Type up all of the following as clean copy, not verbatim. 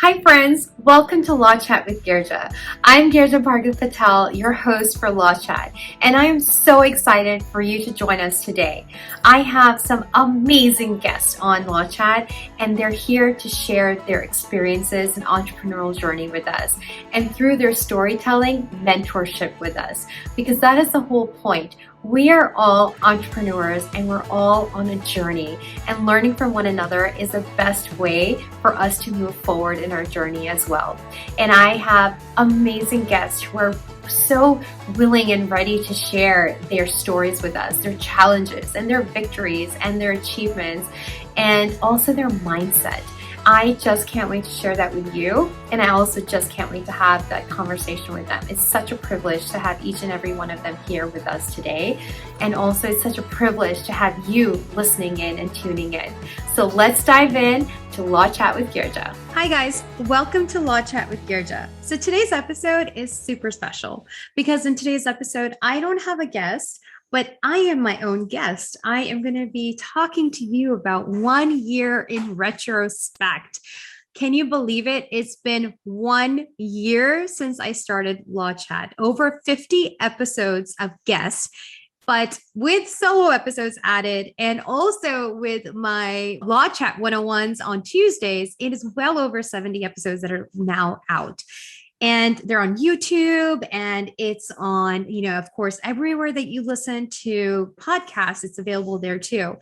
Hi friends, welcome to Law Chat with Girija. I'm Girija Bhargav Patel, your host for Law Chat, and I am so excited for you to join us today. I have some amazing guests on Law Chat, and they're here to share their experiences and entrepreneurial journey with us, and through their storytelling, mentorship with us, because that is the whole point. We are all entrepreneurs and we're all on a journey, and learning from one another is the best way for us to move forward in our journey as well. And I have amazing guests who are so willing and ready to share their stories with us, their challenges and their victories and their achievements, and also their mindset. I just can't wait to share that with you. And I also just can't wait to have that conversation with them. It's such a privilege to have each and every one of them here with us today. And also it's such a privilege to have you listening in and tuning in. So let's dive in to Law Chat with Girija. Hi guys, welcome to Law Chat with Girija. So today's episode is super special because in today's episode, I don't have a guest, but I am my own guest. I am going to be talking to you about 1 year in retrospect. Can you believe it? It's been 1 year since I started Law Chat. Over 50 episodes of guests, but with solo episodes added and also with my Law Chat 101s on Tuesdays, it is well over 70 episodes that are now out. And they're on YouTube, and it's on, of course, everywhere that you listen to podcasts, it's available there too.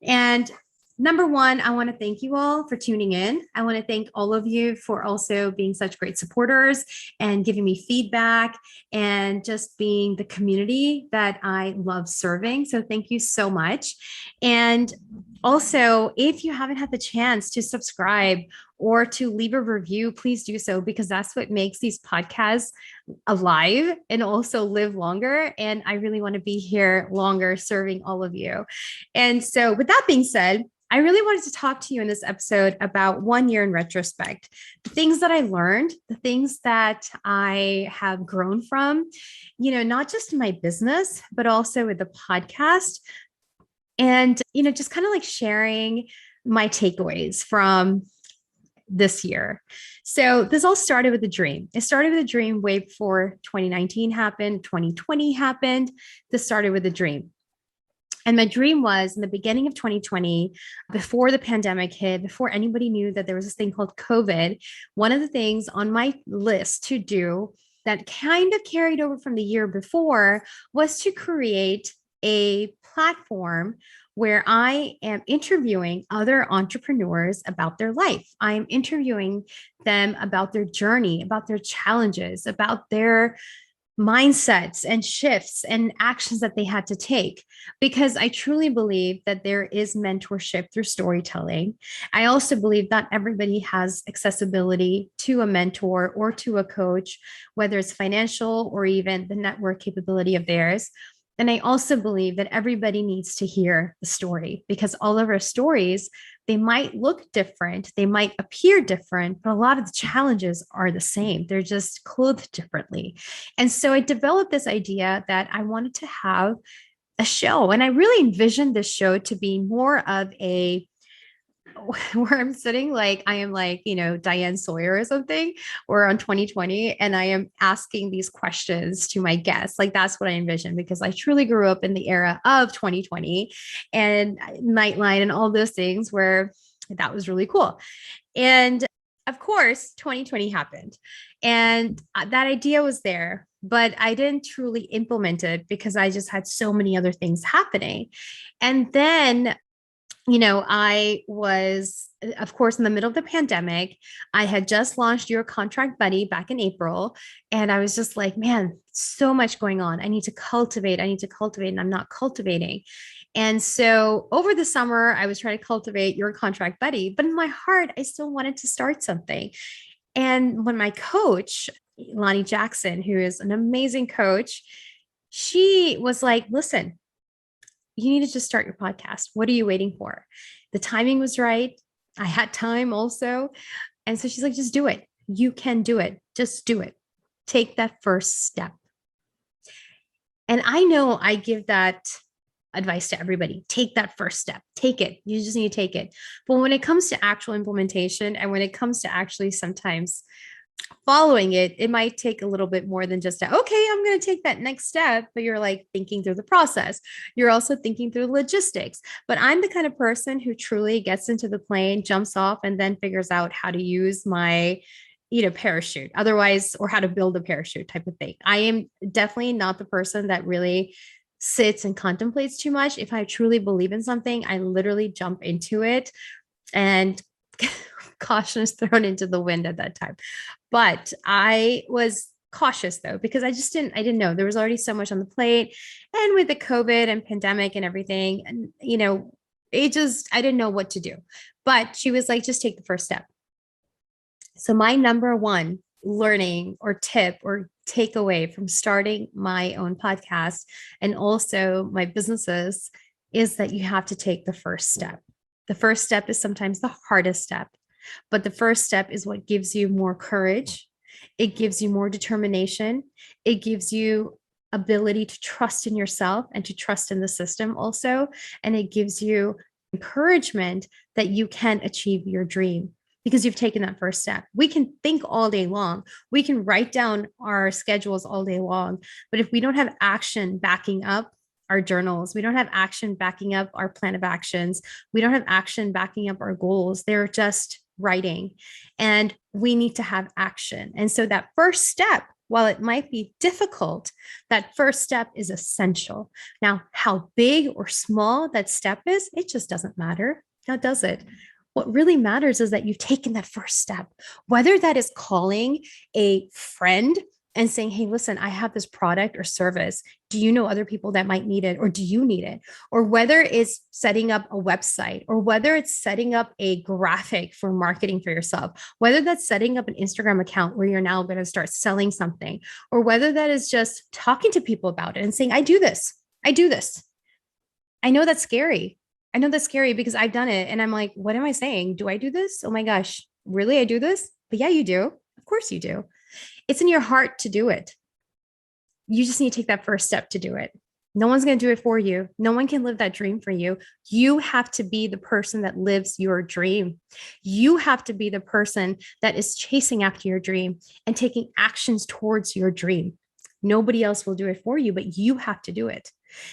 And number one, I want to thank you all for tuning in. I want to thank all of you for also being such great supporters and giving me feedback and just being the community that I love serving. So thank you so much. And also, if you haven't had the chance to subscribe or to leave a review, please do so, because that's what makes these podcasts alive and also live longer. And I really want to be here longer serving all of you. And so with that being said, I really wanted to talk to you in this episode about 1 year in retrospect, the things that I learned, the things that I have grown from, not just in my business, but also with the podcast. And, just kind of like sharing my takeaways from this year. So this all started with a dream. It started with a dream way before 2019 happened, 2020 happened. This started with a dream. And my dream was in the beginning of 2020, before the pandemic hit, before anybody knew that there was this thing called COVID, one of the things on my list to do that kind of carried over from the year before was to create a platform where I am interviewing other entrepreneurs about their life. I'm interviewing them about their journey, about their challenges, about their mindsets and shifts and actions that they had to take, because I truly believe that there is mentorship through storytelling. I also believe that everybody has accessibility to a mentor or to a coach, whether it's financial or even the network capability of theirs. And I also believe that everybody needs to hear the story, because all of our stories, they might look different, they might appear different, but a lot of the challenges are the same. They're just clothed differently. And so I developed this idea that I wanted to have a show. And I really envisioned this show to be more of a where I'm sitting like I am like, Diane Sawyer or something, or on 2020, and I am asking these questions to my guests. Like that's what I envision, because I truly grew up in the era of 2020 and Nightline and all those things where that was really cool. And of course, 2020 happened, and that idea was there, but I didn't truly implement it because I just had so many other things happening. And then I was, of course, in the middle of the pandemic. I had just launched Your Contract Buddy back in April. And I was just like, man, so much going on. I need to cultivate, and I'm not cultivating. And so over the summer, I was trying to cultivate Your Contract Buddy, but in my heart, I still wanted to start something. And when my coach, Lonnie Jackson, who is an amazing coach, she was like, listen, you need to just start your podcast. What are you waiting for? The timing was right. I had time also. And so she's like, just do it. You can do it. Just do it. Take that first step. And I know I give that advice to everybody. Take that first step. Take it. You just need to take it. But when it comes to actual implementation and when it comes to actually sometimes following it, it might take a little bit more than just okay, I'm going to take that next step, but you're like thinking through the process. You're also thinking through logistics. But I'm the kind of person who truly gets into the plane, jumps off, and then figures out how to use my parachute otherwise, or how to build a parachute type of thing. I am definitely not the person that really sits and contemplates too much. If I truly believe in something, I literally jump into it, and caution is thrown into the wind at that time. But I was cautious though, because I didn't know. There was already so much on the plate. And with the COVID and pandemic and everything, and I didn't know what to do. But she was like, just take the first step. So my number one learning or tip or takeaway from starting my own podcast and also my businesses is that you have to take the first step. The first step is sometimes the hardest step, but the first step is what gives you more courage. It gives you more determination. It gives you ability to trust in yourself and to trust in the system also. And it gives you encouragement that you can achieve your dream because you've taken that first step. We can think all day long. We can write down our schedules all day long. But if we don't have action backing up our journals, we don't have action backing up our plan of actions, we don't have action backing up our goals, they're just writing. And we need to have action. And so that first step, while it might be difficult, that first step is essential. Now, how big or small that step is, it just doesn't matter. Now, does it? What really matters is that you've taken that first step, whether that is calling a friend and saying, hey, listen, I have this product or service. Do you know other people that might need it? Or do you need it? Or whether it's setting up a website, or whether it's setting up a graphic for marketing for yourself, whether that's setting up an Instagram account where you're now going to start selling something, or whether that is just talking to people about it and saying, I do this. I do this. I know that's scary. I know that's scary because I've done it. And I'm like, what am I saying? Do I do this? Oh my gosh, really? I do this? But yeah, you do. Of course you do. It's in your heart to do it. You just need to take that first step to do it. No one's going to do it for you. No one can live that dream for you. You have to be the person that lives your dream. You have to be the person that is chasing after your dream and taking actions towards your dream. Nobody else will do it for you, but you have to do it.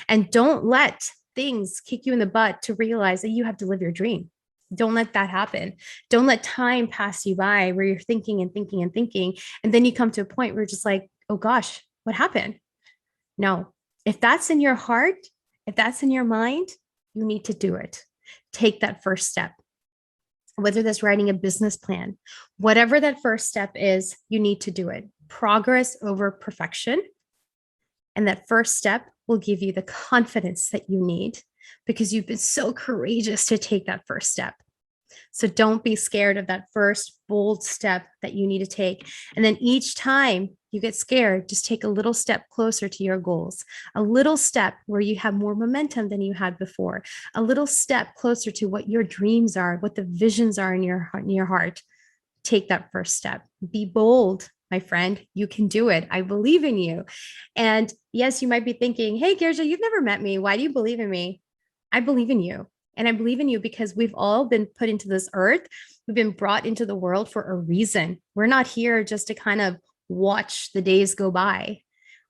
And don't let things kick you in the butt to realize that you have to live your dream. Don't let that happen. Don't let time pass you by where you're thinking and thinking and thinking. And then you come to a point where you're just like, oh gosh, what happened? No, if that's in your heart, if that's in your mind, you need to do it. Take that first step. Whether that's writing a business plan, whatever that first step is, you need to do it. Progress over perfection. And that first step will give you the confidence that you need because you've been so courageous to take that first step. So don't be scared of that first bold step that you need to take. And then each time you get scared, just take a little step closer to your goals, a little step where you have more momentum than you had before, a little step closer to what your dreams are, what the visions are in your heart. Take that first step. Be bold, my friend. You can do it. I believe in you. And yes, you might be thinking, hey, Girija, you've never met me. Why do you believe in me? I believe in you. And I believe in you because we've all been put into this earth. We've been brought into the world for a reason. We're not here just to kind of watch the days go by.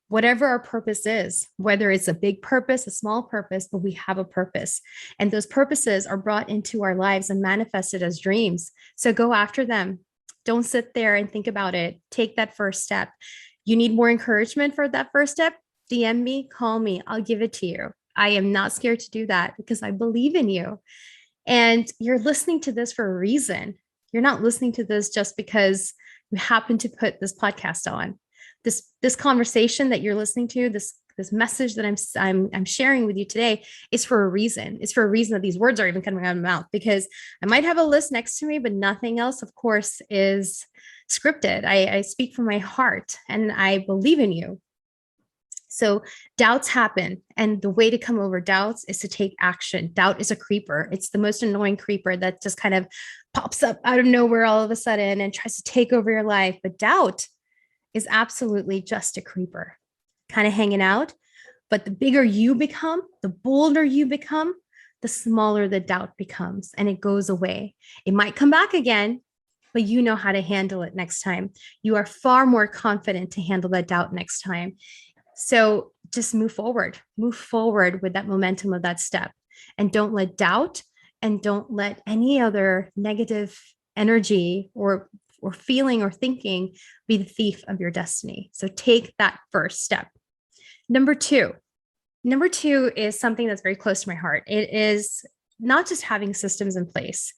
Whatever our purpose is, whether it's a big purpose, a small purpose, but we have a purpose. And those purposes are brought into our lives and manifested as dreams. So go after them. Don't sit there and think about it. Take that first step. You need more encouragement for that first step? DM me, call me. I'll give it to you. I am not scared to do that because I believe in you. And you're listening to this for a reason. You're not listening to this just because you happen to put this podcast on. This conversation that you're listening to, this message that I'm sharing with you today is for a reason. It's for a reason that these words are even coming out of my mouth because I might have a list next to me, but nothing else, of course, is scripted. I speak from my heart and I believe in you. So doubts happen. And the way to come over doubts is to take action. Doubt is a creeper. It's the most annoying creeper that just kind of pops up out of nowhere all of a sudden and tries to take over your life. But doubt is absolutely just a creeper, kind of hanging out. But the bigger you become, the bolder you become, the smaller the doubt becomes and it goes away. It might come back again, but you know how to handle it next time. You are far more confident to handle that doubt next time. So just move forward with that momentum of that step, and don't let doubt and don't let any other negative energy or feeling or thinking be the thief of your destiny. So take that first step. Number two is something that's very close to my heart. It is not just having systems in place.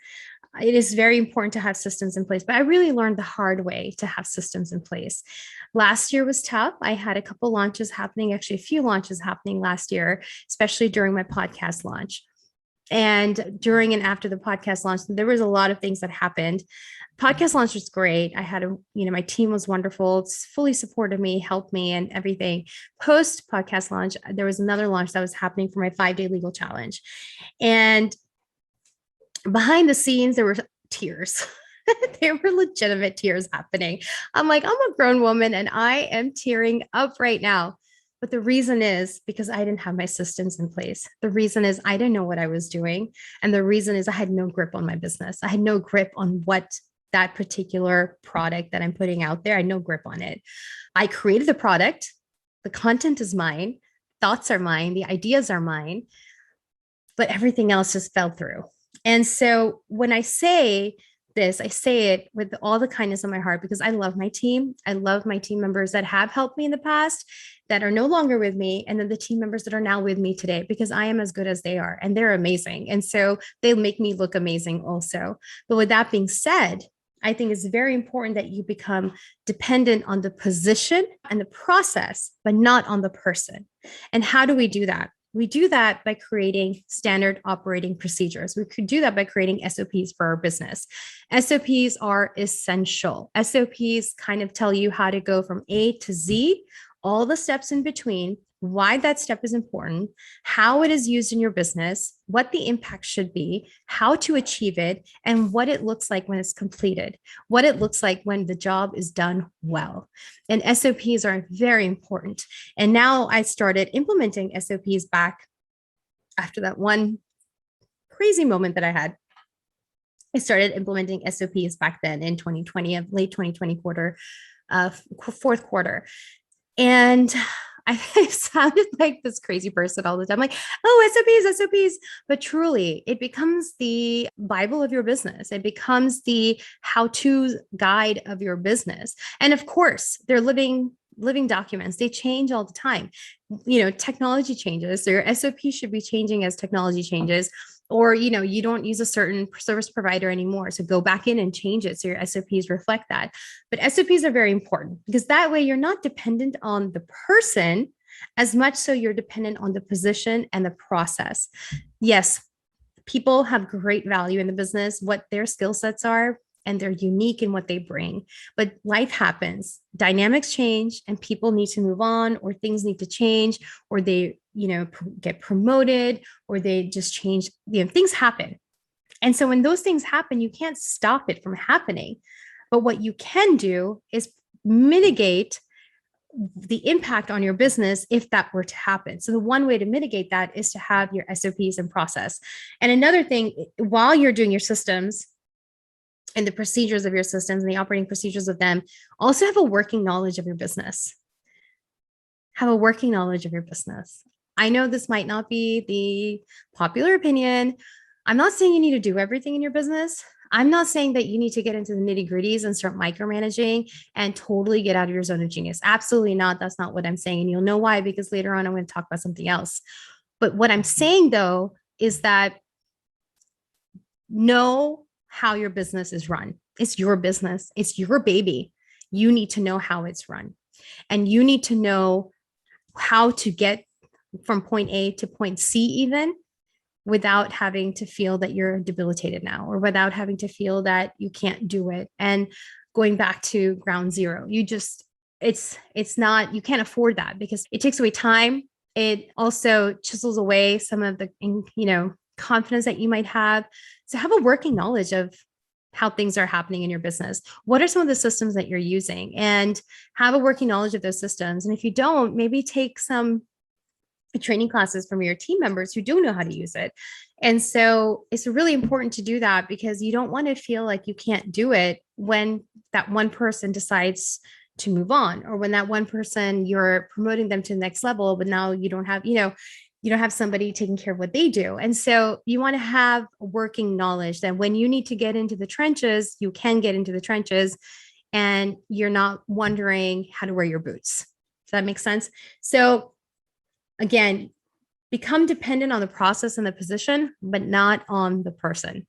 It is very important to have systems in place, but I really learned the hard way to have systems in place. Last year was tough. I had a couple launches happening, actually a few launches happening last year, especially during my podcast launch. And during and after the podcast launch, there was a lot of things that happened. Podcast launch was great. I had my team was wonderful. It's fully supported me, helped me and everything. Post podcast launch, there was another launch that was happening for my 5-day legal challenge. And behind the scenes, there were tears. There were legitimate tears happening. I'm like, I'm a grown woman and I am tearing up right now. But the reason is because I didn't have my systems in place. The reason is I didn't know what I was doing. And the reason is I had no grip on my business. I had no grip on what that particular product that I'm putting out there. I had no grip on it. I created the product. The content is mine. Thoughts are mine. The ideas are mine. But everything else just fell through. And so when I say this, I say it with all the kindness of my heart because I love my team. I love my team members that have helped me in the past, that are no longer with me, and then the team members that are now with me today, because I am as good as they are and they're amazing. And so they make me look amazing also. But with that being said, I think it's very important that you become dependent on the position and the process, but not on the person. And how do we do that? We do that by creating standard operating procedures. We could do that by creating SOPs for our business. SOPs are essential. SOPs kind of tell you how to go from A to Z, all the steps in between, why that step is important, how it is used in your business, what the impact should be, how to achieve it, and what it looks like when it's completed, what it looks like when the job is done well. And SOPs are very important. And now I started implementing SOPs back after that one crazy moment that I had. I started implementing SOPs back then in 2020, late 2020 quarter, fourth quarter. And I sounded like this crazy person all the time, like, oh, SOPs. But truly, it becomes the Bible of your business. It becomes the how-to guide of your business. And of course, they're living documents. They change all the time. Technology changes. So your SOP should be changing as technology changes. Or, you don't use a certain service provider anymore. So go back in and change it so your SOPs reflect that. But SOPs are very important because that way you're not dependent on the person as much so you're dependent on the position and the process. Yes, people have great value in the business, what their skill sets are, and they're unique in what they bring. But life happens, dynamics change, and people need to move on, or things need to change, or they, get promoted, or they just change, things happen. And so when those things happen, you can't stop it from happening. But what you can do is mitigate the impact on your business if that were to happen. So the one way to mitigate that is to have your SOPs and process. And another thing, while you're doing your systems, and the procedures of your systems and the operating procedures of them, also have a working knowledge of your business. Have a working knowledge of your business. I know this might not be the popular opinion. I'm not saying you need to do everything in your business. I'm not saying that you need to get into the nitty gritties and start micromanaging and totally get out of your zone of genius. Absolutely not. That's not what I'm saying. And you'll know why, because later on, I'm going to talk about something else. But what I'm saying, though, is that know how your business is run. It's your business. It's your baby. You need to know how it's run. And you need to know how to get from point A to point C even without having to feel that you're debilitated now, or without having to feel that you can't do it. And going back to ground zero, it's not, you can't afford that because it takes away time. It also chisels away some of the, confidence that you might have. So have a working knowledge of how things are happening in your business. What are some of the systems that you're using? And have a working knowledge of those systems. And if you don't, maybe take some training classes from your team members who do know how to use it. And so it's really important to do that because you don't want to feel like you can't do it when that one person decides to move on, or when that one person, you're promoting them to the next level, but now you don't have, you don't have somebody taking care of what they do. And so you want to have working knowledge that when you need to get into the trenches, you can get into the trenches and you're not wondering how to wear your boots. Does that make sense? So again, become dependent on the process and the position, but not on the person.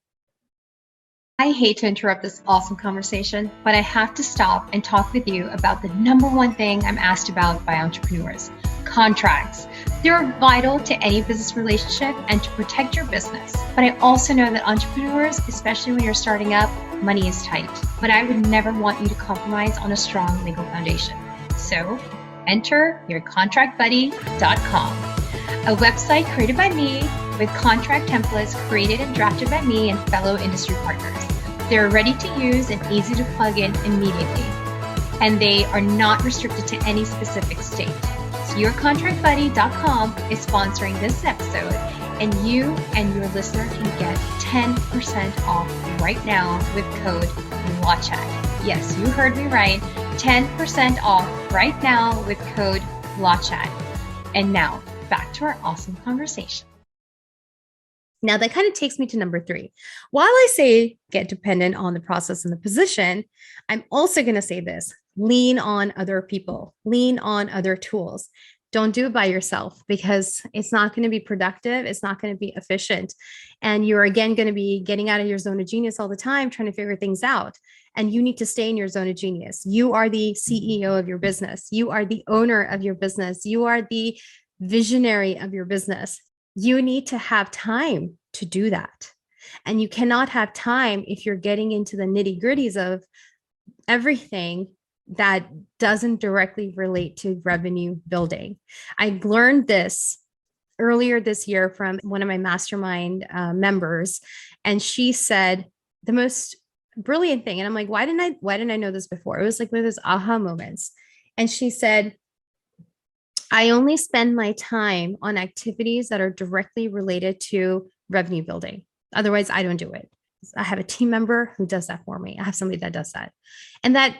I hate to interrupt this awesome conversation, but I have to stop and talk with you about the number one thing I'm asked about by entrepreneurs: contracts. They're vital to any business relationship and to protect your business. But I also know that entrepreneurs, especially when you're starting up, money is tight. But I would never want you to compromise on a strong legal foundation. So enter yourcontractbuddy.com, a website created by me with contract templates created and drafted by me and fellow industry partners. They're ready to use and easy to plug in immediately. And they are not restricted to any specific state. So yourcontractbuddy.com is sponsoring this episode, and you and your listener can get 10% off right now with code LAWCHAT. Yes, you heard me right. 10% off right now with code LAWCHAT. And now back to our awesome conversation. Now, that kind of takes me to number 3. While I say get dependent on the process and the position, I'm also going to say this: lean on other people, lean on other tools. Don't do it by yourself because it's not going to be productive. It's not going to be efficient. And you're again going to be getting out of your zone of genius all the time, trying to figure things out. And you need to stay in your zone of genius. You are the CEO of your business. You are the owner of your business. You are the visionary of your business. You need to have time to do that. And you cannot have time if you're getting into the nitty gritties of everything that doesn't directly relate to revenue building. I learned this earlier this year from one of my mastermind members, and she said the most brilliant thing. And I'm like, why didn't I know this before? It was like one of those aha moments. And she said, I only spend my time on activities that are directly related to revenue building. Otherwise, I don't do it. I have a team member who does that for me. I have somebody that does that. And that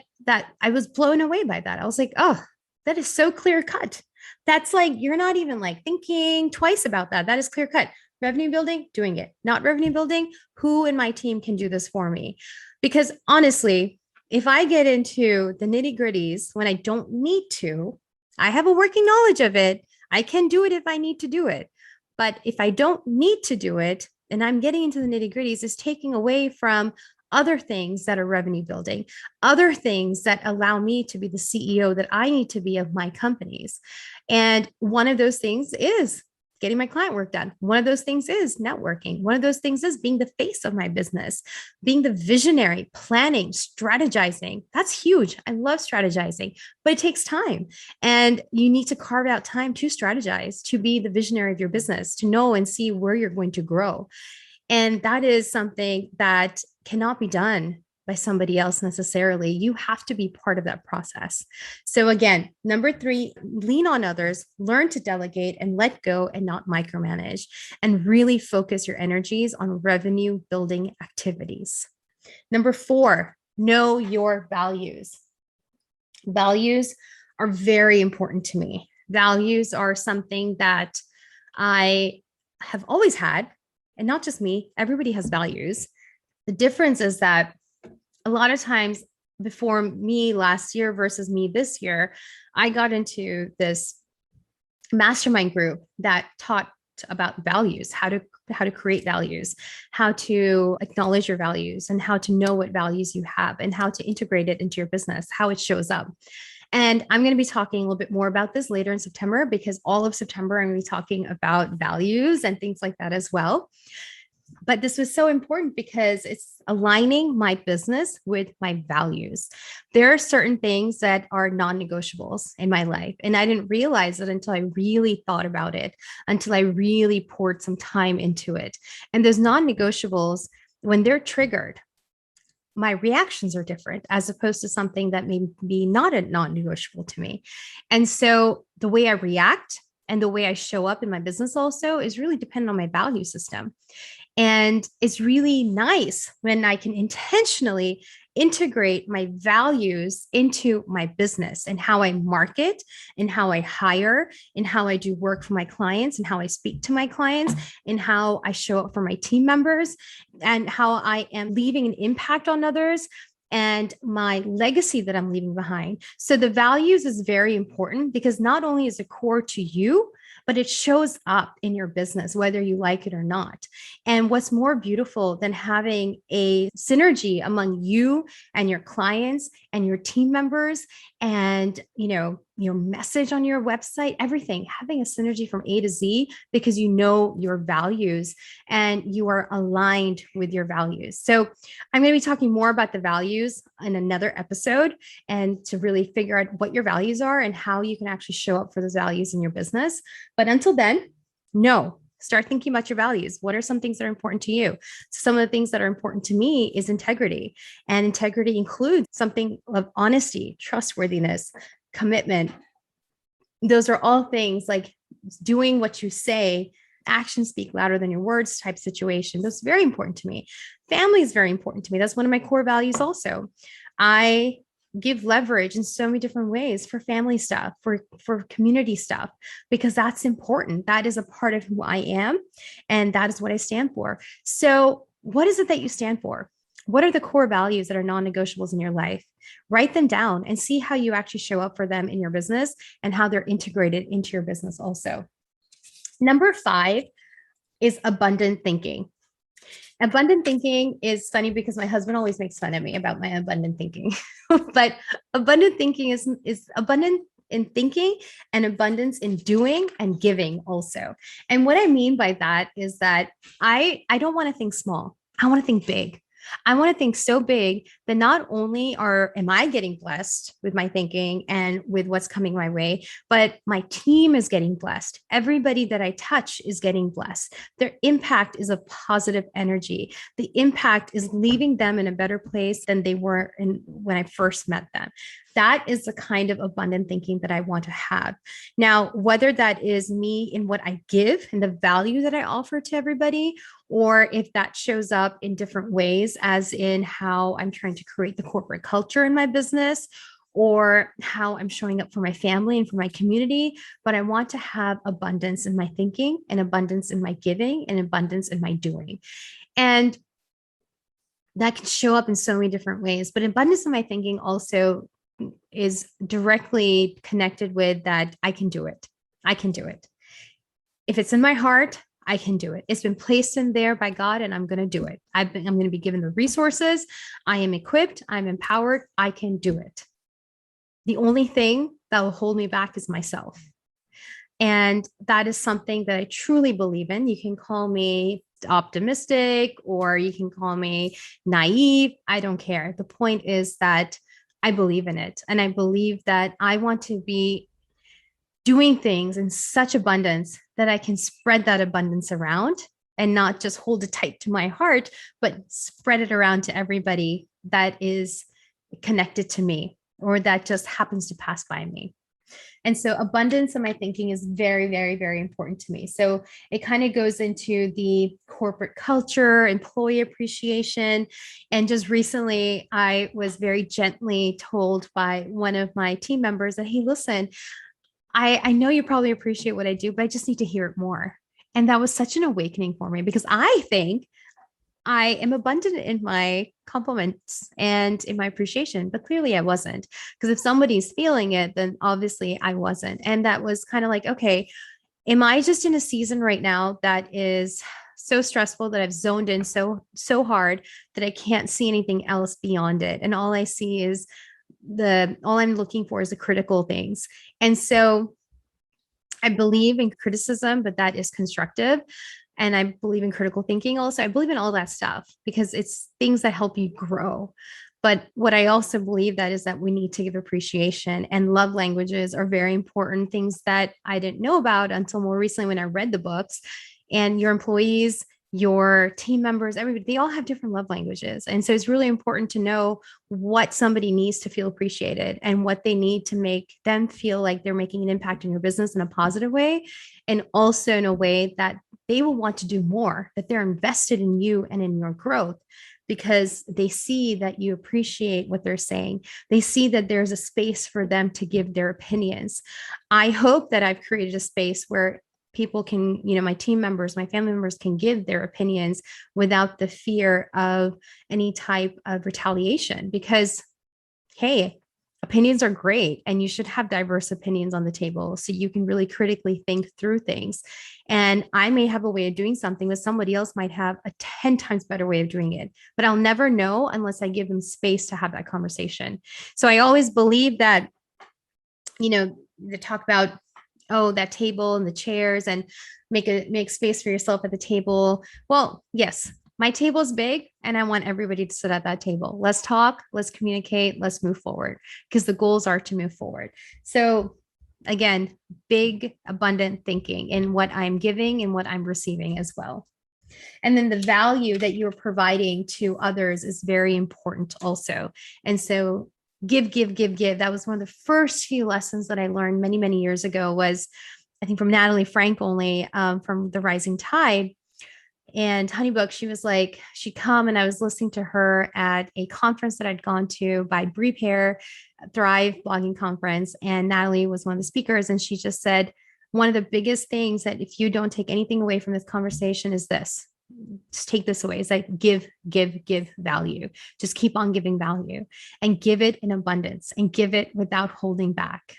I was blown away by that. I was like, oh, that is so clear cut. That's like, you're not even like thinking twice about that. That is clear cut. Revenue building, doing it. Not revenue building, who in my team can do this for me? Because honestly, if I get into the nitty gritties when I don't need to, I have a working knowledge of it. I can do it if I need to do it. But if I don't need to do it, and I'm getting into the nitty gritties, is taking away from other things that are revenue building, other things that allow me to be the CEO that I need to be of my companies. And one of those things is getting my client work done. One of those things is networking. One of those things is being the face of my business, being the visionary, planning, strategizing. That's huge. I love strategizing, but it takes time. And you need to carve out time to strategize, to be the visionary of your business, to know and see where you're going to grow. And that is something that cannot be done by somebody else necessarily. You have to be part of that process. So again, number 3, lean on others, learn to delegate and let go and not micromanage, and really focus your energies on revenue building activities. Number 4, know your values. Values are very important to me. Values are something that I have always had, and not just me, everybody has values. The difference is that a lot of times before me last year versus me this year, I got into this mastermind group that taught about values, how to create values, how to acknowledge your values, and how to know what values you have and how to integrate it into your business, how it shows up. And I'm going to be talking a little bit more about this later in September, because all of September, I'm going to be talking about values and things like that as well. But this was so important because it's aligning my business with my values. There are certain things that are non-negotiables in my life. And I didn't realize it until I really thought about it, until I really poured some time into it. And those non-negotiables, when they're triggered, my reactions are different as opposed to something that may be not a non-negotiable to me. And so the way I react and the way I show up in my business also is really dependent on my value system. And it's really nice when I can intentionally integrate my values into my business and how I market and how I hire and how I do work for my clients and how I speak to my clients and how I show up for my team members and how I am leaving an impact on others and my legacy that I'm leaving behind. So the values is very important because not only is it core to you, but it shows up in your business, whether you like it or not. And what's more beautiful than having a synergy among you and your clients and your team members and, your message on your website, everything, having a synergy from A to Z because you know your values and you are aligned with your values. So I'm going to be talking more about the values in another episode and to really figure out what your values are and how you can actually show up for those values in your business. But until then, start thinking about your values. What are some things that are important to you? Some of the things that are important to me is integrity. And integrity includes something of honesty, trustworthiness, commitment. Those are all things like doing what you say. Actions speak louder than your words type situation. That's very important to me. Family is very important to me. That's one of my core values also. I give leverage in so many different ways for family stuff, for community stuff, because that's important. That is a part of who I am. And that is what I stand for. So what is it that you stand for? What are the core values that are non-negotiables in your life? Write them down and see how you actually show up for them in your business and how they're integrated into your business also. Number 5 is abundant thinking. Abundant thinking is funny because my husband always makes fun of me about my abundant thinking. But abundant thinking is abundant in thinking and abundance in doing and giving also. And what I mean by that is that I don't want to think small. I want to think big. I want to think so big that not only am I getting blessed with my thinking and with what's coming my way, but my team is getting blessed. Everybody that I touch is getting blessed. Their impact is a positive energy. The impact is leaving them in a better place than they were when I first met them. That is the kind of abundant thinking that I want to have. Now, whether that is me in what I give and the value that I offer to everybody, or if that shows up in different ways, as in how I'm trying to create the corporate culture in my business, or how I'm showing up for my family and for my community. But I want to have abundance in my thinking and abundance in my giving and abundance in my doing. And that can show up in so many different ways. But abundance in my thinking also is directly connected with that I can do it. I can do it. If it's in my heart, I can do it. It's been placed in there by God and I'm going to do it. I'm going to be given the resources. I am equipped. I'm empowered. I can do it. The only thing that will hold me back is myself. And that is something that I truly believe in. You can call me optimistic or you can call me naive. I don't care. The point is that I believe in it. And I believe that I want to be doing things in such abundance that I can spread that abundance around and not just hold it tight to my heart, but spread it around to everybody that is connected to me or that just happens to pass by me. And so abundance in my thinking is very, very, very important to me. So it kind of goes into the corporate culture, employee appreciation. And just recently, I was very gently told by one of my team members that, hey, listen, I know you probably appreciate what I do, but I just need to hear it more. And that was such an awakening for me because I think I am abundant in my compliments and in my appreciation, but clearly I wasn't. Because if somebody's feeling it, then obviously I wasn't. And that was kind of like, okay, am I just in a season right now that is so stressful that I've zoned in so hard that I can't see anything else beyond it? And all I see is all I'm looking for is the critical things. And so I believe in criticism, but that is constructive. And I believe in critical thinking also. I believe in all that stuff because it's things that help you grow. But what I also believe that is that we need to give appreciation, and love languages are very important, things that I didn't know about until more recently when I read the books. And your employees your team members, everybody, they all have different love languages. And so it's really important to know what somebody needs to feel appreciated and what they need to make them feel like they're making an impact in your business in a positive way. And also in a way that they will want to do more, that they're invested in you and in your growth because they see that you appreciate what they're saying. They see that there's a space for them to give their opinions. I hope that I've created a space where people can, my team members, my family members can give their opinions without the fear of any type of retaliation because, hey, opinions are great and you should have diverse opinions on the table so you can really critically think through things. And I may have a way of doing something, but somebody else might have a 10 times better way of doing it. But I'll never know unless I give them space to have that conversation. So I always believe that, they talk about, oh, that table and the chairs and make space for yourself at the table. Well, yes, my table is big and I want everybody to sit at that table. Let's talk, let's communicate, let's move forward because the goals are to move forward. So again, big, abundant thinking in what I'm giving and what I'm receiving as well. And then the value that you're providing to others is very important also. And so give. That was one of the first few lessons that I learned many, many years ago was, I think from Natalie Frank only, from The Rising Tide. And Honeybook, she was like, she'd come and I was listening to her at a conference that I'd gone to by Prepare Thrive blogging conference. And Natalie was one of the speakers. And she just said, one of the biggest things that if you don't take anything away from this conversation is this, just take this away. It's like give value. Just keep on giving value and give it in abundance and give it without holding back.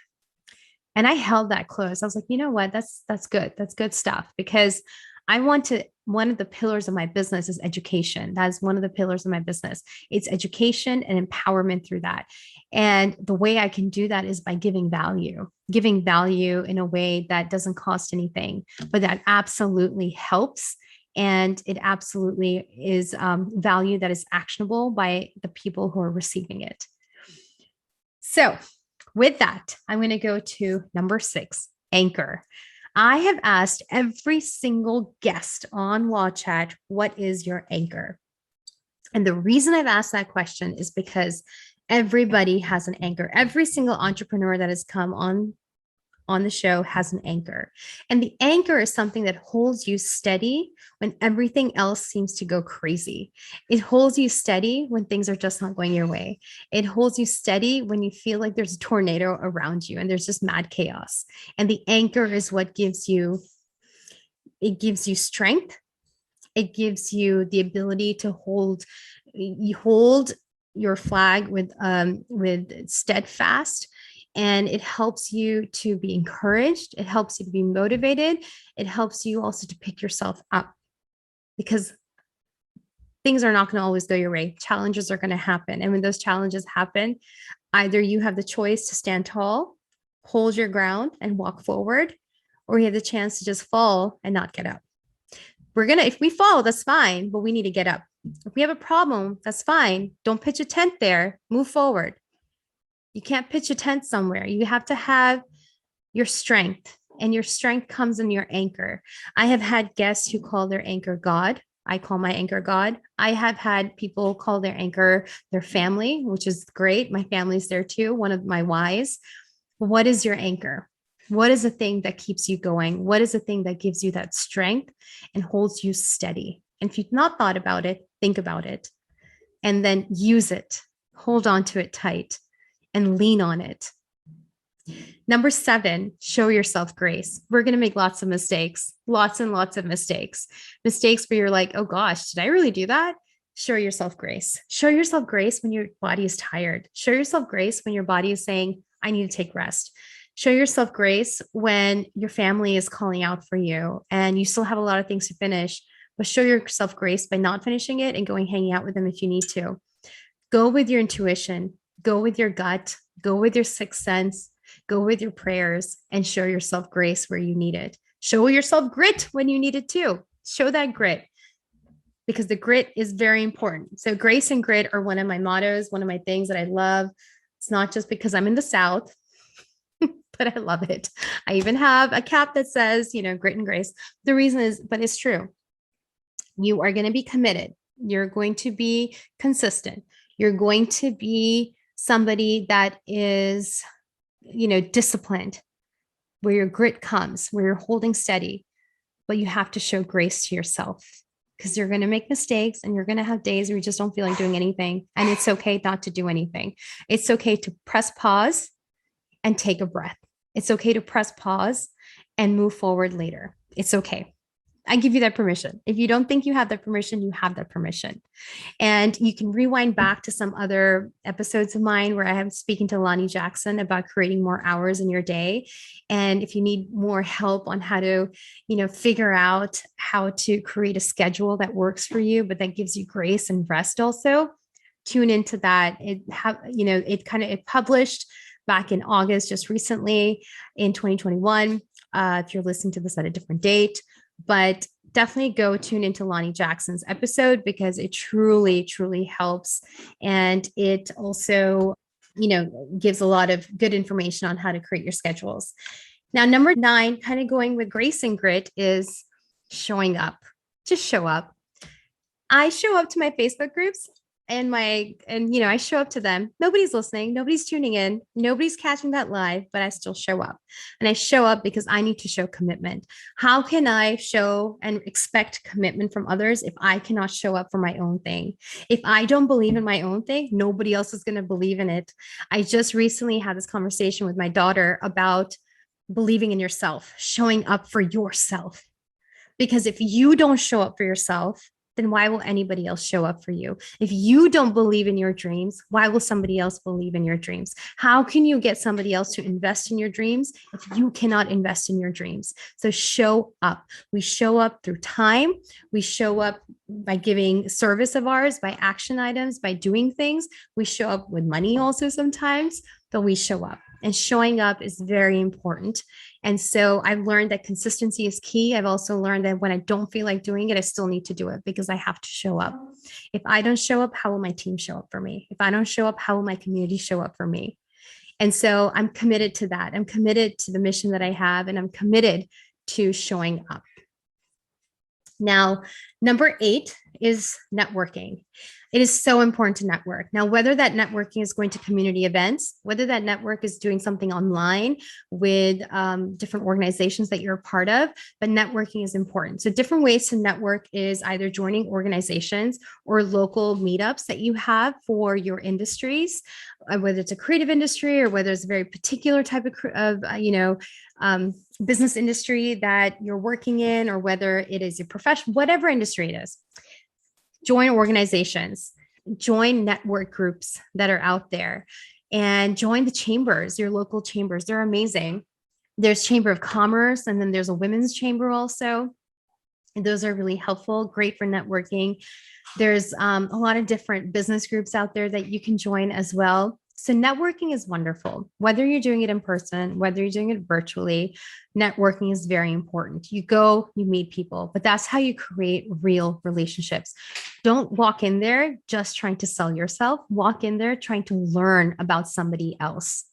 And I held that close. I was like, you know what? That's good. That's good stuff because one of the pillars of my business is education. That is one of the pillars of my business. It's education and empowerment through that. And the way I can do that is by giving value in a way that doesn't cost anything, but that absolutely helps. And it absolutely is value that is actionable by the people who are receiving it. So with that, I'm going to go to number 6, anchor. I have asked every single guest on Law Chat, what is your anchor? And the reason I've asked that question is because everybody has an anchor. Every single entrepreneur that has come on the show has an anchor. And the anchor is something that holds you steady when everything else seems to go crazy. It holds you steady when things are just not going your way. It holds you steady when you feel like there's a tornado around you and there's just mad chaos. And the anchor is what gives you strength. It gives you the ability to hold your flag with steadfast. And it helps you to be encouraged. It helps you to be motivated. It helps you also to pick yourself up because things are not going to always go your way. Challenges are going to happen. And when those challenges happen, either you have the choice to stand tall, hold your ground and walk forward, or you have the chance to just fall and not get up. If we fall, that's fine, but we need to get up. If we have a problem, that's fine. Don't pitch a tent there, move forward. You can't pitch a tent somewhere. You have to have your strength, and your strength comes in your anchor. I have had guests who call their anchor God. I call my anchor God. I have had people call their anchor their family, which is great. My family's there too. One of my whys. What is your anchor? What is the thing that keeps you going? What is the thing that gives you that strength and holds you steady? And if you've not thought about it, think about it and then use it. Hold on to it tight and lean on it. Number 7, show yourself grace. We're going to make lots of mistakes, lots and lots of mistakes where you're like, oh gosh, did I really do that? Show yourself grace. Show yourself grace when your body is tired. Show yourself grace when your body is saying, I need to take rest. Show yourself grace when your family is calling out for you and you still have a lot of things to finish, but show yourself grace by not finishing it and going hanging out with them if you need to. Go with your intuition, go with your gut, go with your sixth sense, go with your prayers and show yourself grace where you need it. Show yourself grit when you need it too. Show that grit because the grit is very important. So grace and grit are one of my mottos, one of my things that I love. It's not just because I'm in the South, but I love it. I even have a cap that says, grit and grace. The reason is, but it's true. You are going to be committed. You're going to be consistent. You're going to be somebody that is, disciplined, where your grit comes, where you're holding steady, but you have to show grace to yourself because you're going to make mistakes and you're going to have days where you just don't feel like doing anything. And it's okay not to do anything. It's okay to press pause and take a breath. It's okay to press pause and move forward later. It's okay. I give you that permission. If you don't think you have that permission, you have that permission. And you can rewind back to some other episodes of mine where I am speaking to Lonnie Jackson about creating more hours in your day. And if you need more help on how to, figure out how to create a schedule that works for you, but that gives you grace and rest also, tune into that. It published back in August, just recently in 2021. If you're listening to this at a different date, but definitely go tune into Lonnie Jackson's episode because it truly, truly helps. And it also, gives a lot of good information on how to create your schedules. Now, number 9, kind of going with grace and grit, is showing up. Just show up. I show up to my Facebook groups and I show up to them. Nobody's listening. Nobody's tuning in. Nobody's catching that live, but I still show up. And I show up because I need to show commitment. How can I show and expect commitment from others if I cannot show up for my own thing? If I don't believe in my own thing, nobody else is going to believe in it. I just recently had this conversation with my daughter about believing in yourself, showing up for yourself. Because if you don't show up for yourself, then why will anybody else show up for you? If you don't believe in your dreams, why will somebody else believe in your dreams? How can you get somebody else to invest in your dreams if you cannot invest in your dreams? So show up. We show up through time. We show up by giving service of ours, by action items, by doing things. We show up with money also sometimes, but we show up. And showing up is very important. And so I've learned that consistency is key. I've also learned that when I don't feel like doing it, I still need to do it because I have to show up. If I don't show up, how will my team show up for me? If I don't show up, how will my community show up for me? And so I'm committed to that. I'm committed to the mission that I have, and I'm committed to showing up. Now, number 8 is networking. It is so important to network. Now, whether that networking is going to community events, whether that network is doing something online with different organizations that you're a part of, but networking is important. So different ways to network is either joining organizations or local meetups that you have for your industries, whether it's a creative industry or whether it's a very particular type of business industry that you're working in, or whether it is your profession, whatever industry it is. Join organizations, join network groups that are out there, and join the chambers, your local chambers. They're amazing. There's Chamber of Commerce, and then there's a women's chamber also. And those are really helpful, great for networking. There's a lot of different business groups out there that you can join as well. So networking is wonderful. Whether you're doing it in person, whether you're doing it virtually, networking is very important. You go, you meet people, but that's how you create real relationships. Don't walk in there just trying to sell yourself. Walk in there trying to learn about somebody else.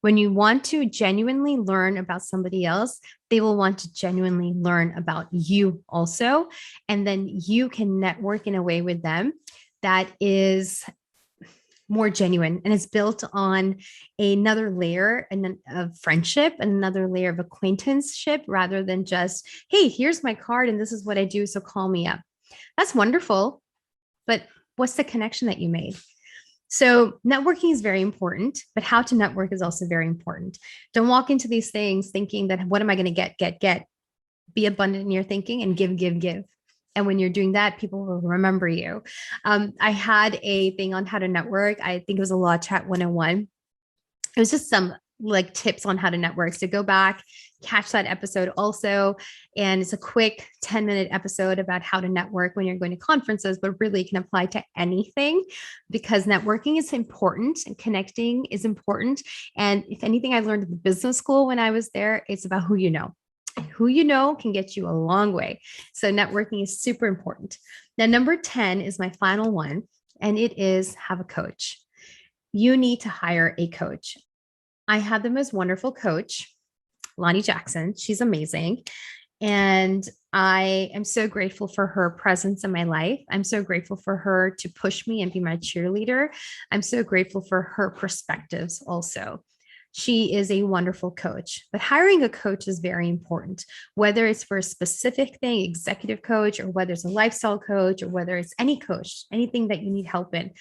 When you want to genuinely learn about somebody else, they will want to genuinely learn about you also. And then you can network in a way with them that is more genuine, and it's built on another layer of friendship and another layer of acquaintanceship rather than just, hey, here's my card and this is what I do, so call me up. That's wonderful, but what's the connection that you made? So networking is very important, but how to network is also very important. Don't walk into these things thinking that what am I going to get? Be abundant in your thinking and give. And when you're doing that, people will remember you. I had a thing on how to network. I think it was a Law Chat 101. It was just some like tips on how to network. So go back, catch that episode also. And it's a quick 10-minute episode about how to network when you're going to conferences, but really can apply to anything because networking is important and connecting is important. And if anything I learned at the business school when I was there, it's about who you know. Who you know can get you a long way. So networking is super important. Now, number 10 is my final one, and it is have a coach. You need to hire a coach. I have the most wonderful coach, Lonnie Jackson. She's amazing. And I am so grateful for her presence in my life. I'm so grateful for her to push me and be my cheerleader. I'm so grateful for her perspectives also. She is a wonderful coach, but hiring a coach is very important, whether it's for a specific thing, executive coach, or whether it's a lifestyle coach, or whether it's any coach, anything that you need help in.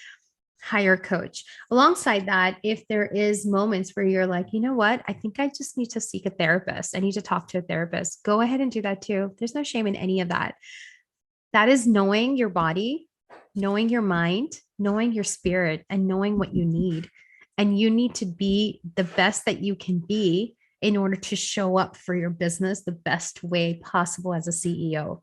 Hire a coach. Alongside that, if there is moments where you're like, you know what, I think I just need to seek a therapist. I need to talk to a therapist. Go ahead and do that too. There's no shame in any of that. That is knowing your body, knowing your mind, knowing your spirit, and knowing what you need. And you need to be the best that you can be in order to show up for your business the best way possible as a CEO.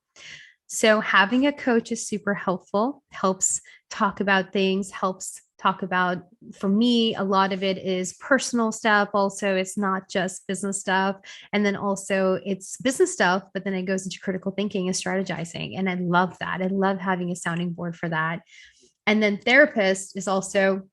So having a coach is super helpful, helps talk about things, helps talk about, for me, a lot of it is personal stuff. Also, it's not just business stuff. And then also it's business stuff, but then it goes into critical thinking and strategizing. And I love that. I love having a sounding board for that. And then therapist is also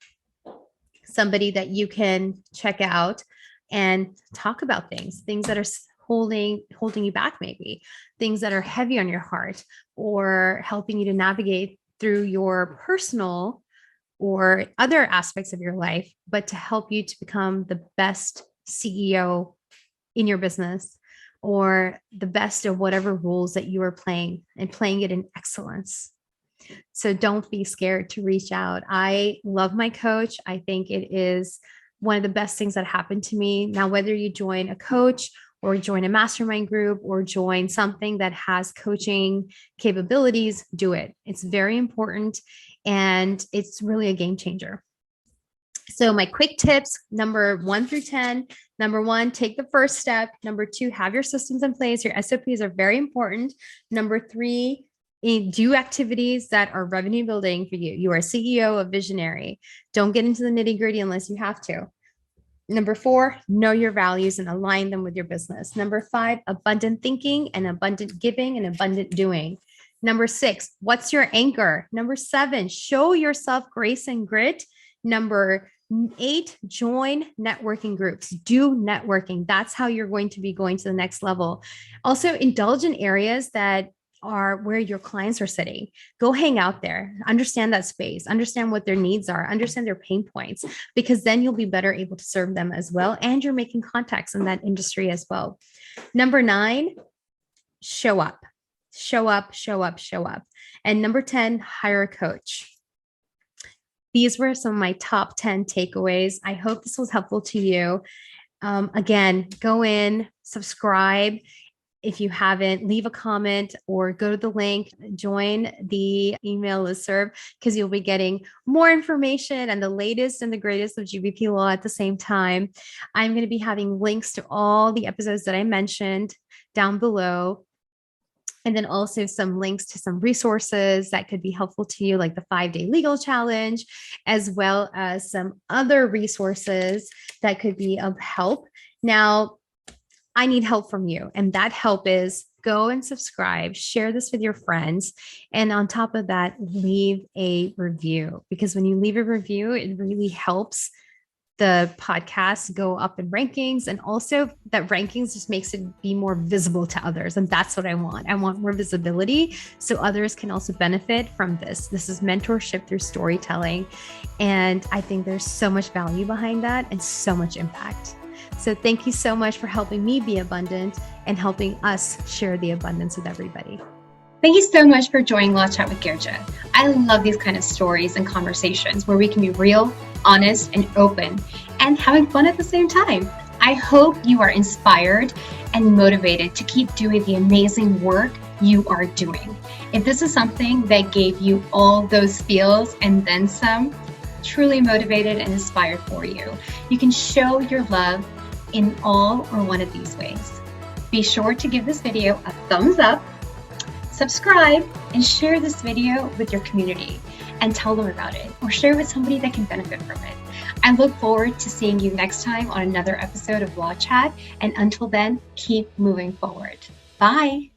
somebody that you can check out and talk about things that are holding you back, maybe things that are heavy on your heart, or helping you to navigate through your personal or other aspects of your life, but to help you to become the best CEO in your business, or the best of whatever roles that you are playing, and playing it in excellence. So don't be scared to reach out. I love my coach. I think it is one of the best things that happened to me. Now, whether you join a coach or join a mastermind group or join something that has coaching capabilities, do it. It's very important, and it's really a game changer. So my quick tips, number 1 through 10. Number 1, take the first step. Number 2, have your systems in place. Your SOPs are very important. Number 3, do activities that are revenue building for you. You are CEO, a visionary. Don't get into the nitty gritty unless you have to. Number 4, know your values and align them with your business. Number 5, abundant thinking and abundant giving and abundant doing. Number 6, what's your anchor? Number 7, show yourself grace and grit. Number 8, join networking groups. Do networking. That's how you're going to be going to the next level. Also, indulge in areas that are where your clients are sitting. Go hang out there, understand that space, understand what their needs are, understand their pain points, because then you'll be better able to serve them as well. And you're making contacts in that industry as well. Number 9, show up, show up, show up, show up. And number 10, hire a coach. These were some of my top 10 takeaways. I hope this was helpful to you. Again, go in, subscribe. If you haven't, leave a comment or go to the link, join the email listserv, because you'll be getting more information and the latest and the greatest of GBP law at the same time. I'm going to be having links to all the episodes that I mentioned down below. And then also some links to some resources that could be helpful to you, like the 5-day legal challenge, as well as some other resources that could be of help. Now, I need help from you. And that help is go and subscribe, share this with your friends. And on top of that, leave a review, because when you leave a review, it really helps the podcast go up in rankings. And also that rankings just makes it be more visible to others. And that's what I want. I want more visibility so others can also benefit from this. This is mentorship through storytelling. And I think there's so much value behind that and so much impact. So thank you so much for helping me be abundant and helping us share the abundance with everybody. Thank you so much for joining Law Chat with Girija. I love these kind of stories and conversations where we can be real, honest, and open, and having fun at the same time. I hope you are inspired and motivated to keep doing the amazing work you are doing. If this is something that gave you all those feels and then some, truly motivated and inspired for you, you can show your love in all or one of these ways. Be sure to give this video a thumbs up, subscribe, and share this video with your community and tell them about it, or share with somebody that can benefit from it. I look forward to seeing you next time on another episode of Law Chat, and until then, keep moving forward. Bye.